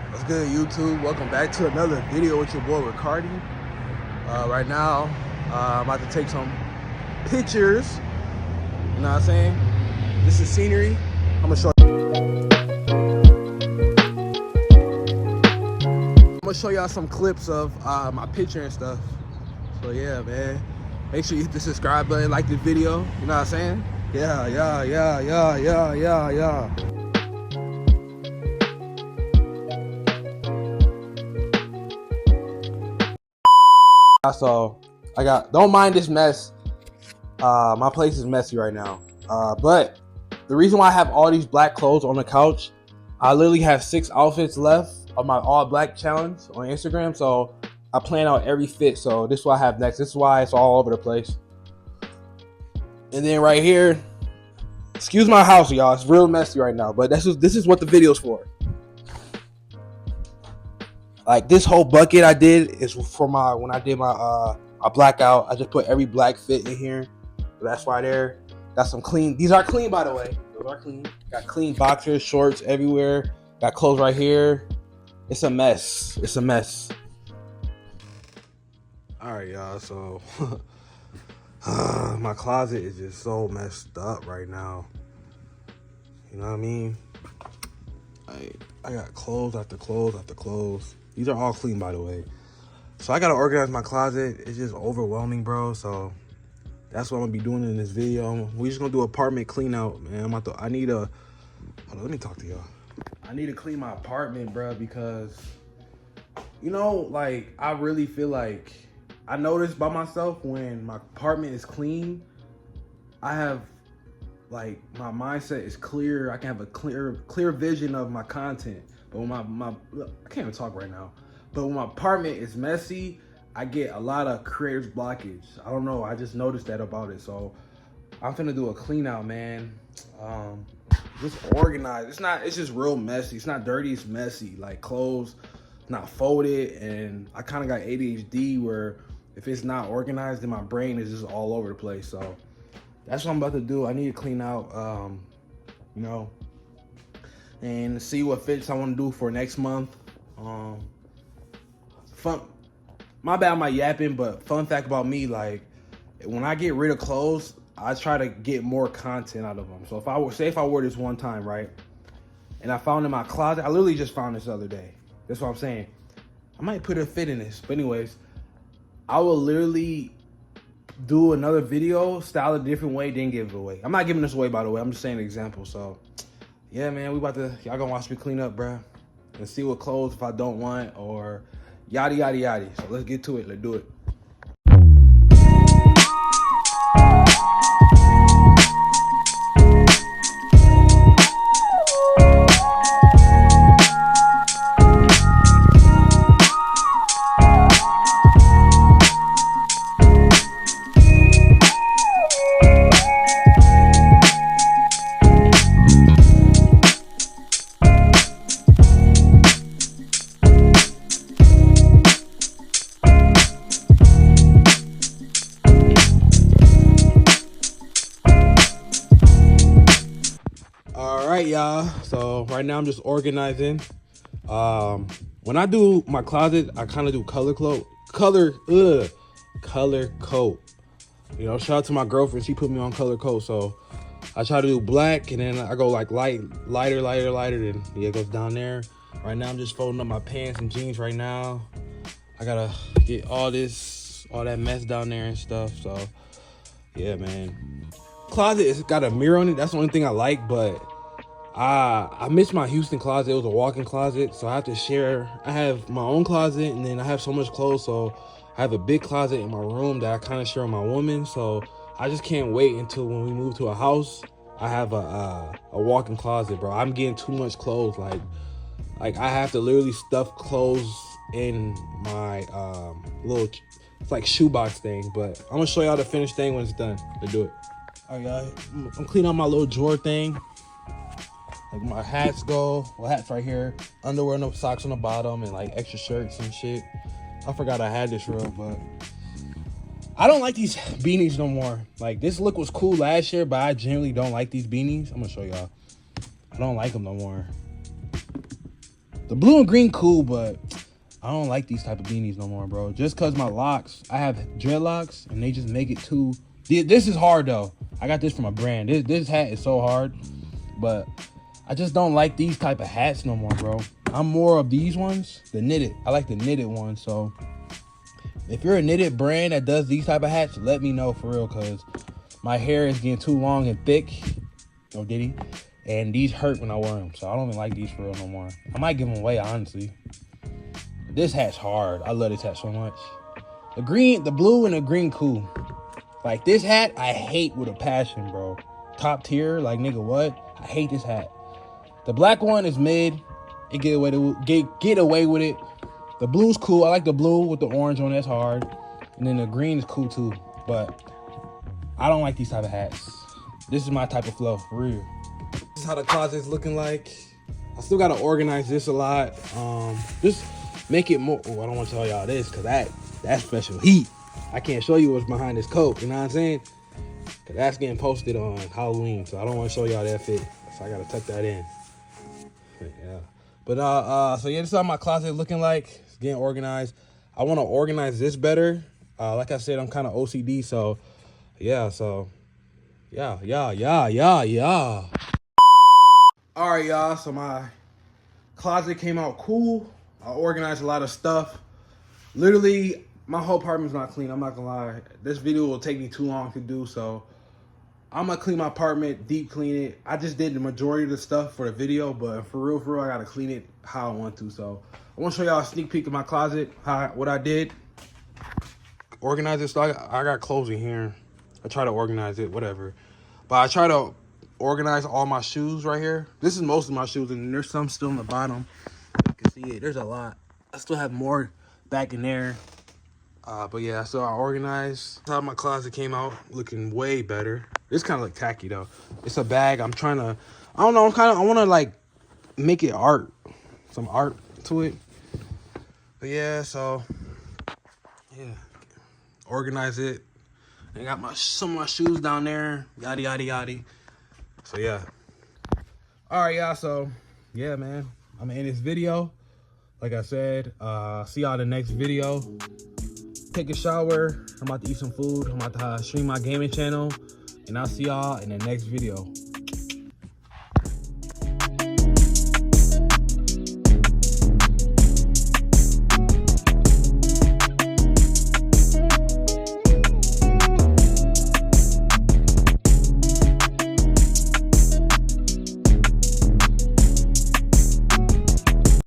What's good, YouTube? Welcome back to another video with your boy Ricarti. Right now, I'm about to take some pictures. You know what I'm saying? This is scenery. I'm gonna show y'all some clips of my picture and stuff. So yeah, man. Make sure you hit the subscribe button, like this video. You know what I'm saying? Yeah. So don't mind this mess. My place is messy right now. But the reason why I have all these black clothes on the couch, I literally have 6 outfits left of my all black challenge on Instagram. So I plan out every fit. So this is what I have next. This is why it's all over the place. And then right here, excuse my house, y'all. It's real messy right now. But this is what the video's for. Like this whole bucket I did is for when I did my blackout. I just put every black fit in here. So that's why there. Got some clean. These are clean, by the way. Those are clean. Got clean boxers, shorts everywhere. Got clothes right here. It's a mess. It's a mess. All right, y'all. So my closet is just so messed up right now. You know what I mean? I got clothes after clothes after clothes. These are all clean, by the way. So I gotta organize my closet. It's just overwhelming, bro. So that's what I'm gonna be doing in this video. We just gonna do apartment clean out, man. Hold on, let me talk to y'all. I need to clean my apartment, bro, because you know, like I really feel like I notice by myself when my apartment is clean, I have like my mindset is clear. I can have a clear vision of my content. But when I can't even talk right now. But when my apartment is messy, I get a lot of creative blockage. I don't know. I just noticed that about it. So I'm finna do a clean out, man. Just organized. It's just real messy. It's not dirty. It's messy. Like clothes not folded, and I kind of got ADHD where if it's not organized, then my brain is just all over the place. So that's what I'm about to do. I need to clean out, you know, and see what fits I want to do for next month. My bad, I'm not yapping, but fun fact about me, like when I get rid of clothes, I try to get more content out of them. So if I wore this one time, right, and I found in my closet, I literally just found this the other day. That's what I'm saying. I might put a fit in this, but anyways, I will literally do another video, style it a different way, then give it away. I'm not giving this away, by the way. I'm just saying an example. So yeah, man, y'all gonna watch me clean up, bruh, and see what clothes if I don't want or yada, yada, yada. So let's get to it. Let's do it. All right, y'all. So right now I'm just organizing. When I do my closet, I kind of do color code. You know, shout out to my girlfriend. She put me on color code. So I try to do black, and then I go like lighter. Then yeah, it goes down there. Right now I'm just folding up my pants and jeans right now. I gotta get all that mess down there and stuff. So yeah, man. Closet has got a mirror on it. That's the only thing I like, but I miss my Houston closet. It was a walk-in closet, so I have to share. I have my own closet, and then I have so much clothes, so I have a big closet in my room that I kind of share with my woman. So I just can't wait until when we move to a house, I have a walk-in closet, bro. I'm getting too much clothes. Like I have to literally stuff clothes in my little, it's like shoebox thing. But I'm gonna show y'all the finished thing when it's done. To do it. All right, guys. I'm cleaning out my little drawer thing. Like my hats hats right here, underwear and socks on the bottom, and like extra shirts and shit. I forgot I had this room, but I don't like these beanies no more. Like this look was cool last year, but I generally don't like these beanies. I'm gonna show y'all. I don't like them no more. The blue and green cool, but I don't like these type of beanies no more, bro. Just cause my locks, I have dreadlocks and they just make it too. This is hard though. I got this from a brand. This hat is so hard, but I just don't like these type of hats no more, bro. I'm more of these ones, the knitted. I like the knitted ones. So if you're a knitted brand that does these type of hats, let me know for real, cause my hair is getting too long and thick. Oh, did he? And these hurt when I wear them, so I don't even like these for real no more. I might give them away, honestly. This hat's hard. I love this hat so much. The green, the blue and the green cool. Like this hat, I hate with a passion, bro. Top tier, like nigga, what? I hate this hat. The black one is mid. It get away with it. The blue's cool. I like the blue with the orange on. That's hard. And then the green is cool too. But I don't like these type of hats. This is my type of flow, for real. This is how the closet's looking like. I still gotta organize this a lot. Just make it more. Oh, I don't want to tell y'all this because that's special heat. I can't show you what's behind this coat. You know what I'm saying? Cause that's getting posted on Halloween, so I don't want to show y'all that fit. So I gotta tuck that in. Yeah. But so yeah, this is how my closet looking like. It's getting organized. I want to organize this better. Like I said, I'm kind of OCD, so yeah. So yeah. All right, y'all. So my closet came out cool. I organized a lot of stuff. Literally, my whole apartment's not clean. I'm not gonna lie. This video will take me too long to do, so I'm gonna clean my apartment, deep clean it. I just did the majority of the stuff for the video, but for real, I gotta clean it how I want to. So I want to show y'all a sneak peek of my closet, what I did. Organize it. So I got clothes in here. I try to organize it, whatever. But I try to organize all my shoes right here. This is most of my shoes, and there's some still in the bottom. You can see it. There's a lot. I still have more back in there. But yeah, so I organized. How my closet came out looking way better. This kind of look tacky though. It's a bag. I'm trying to, I don't know. I want to like make it art, some art to it. But yeah, so yeah, organize it. I got some of my shoes down there. Yada yada yada. So yeah. All right, y'all. So yeah, man. I'm gonna end this video. Like I said, see y'all in the next video. Take a shower. I'm about to eat some food. I'm about to stream my gaming channel. And I'll see y'all in the next video.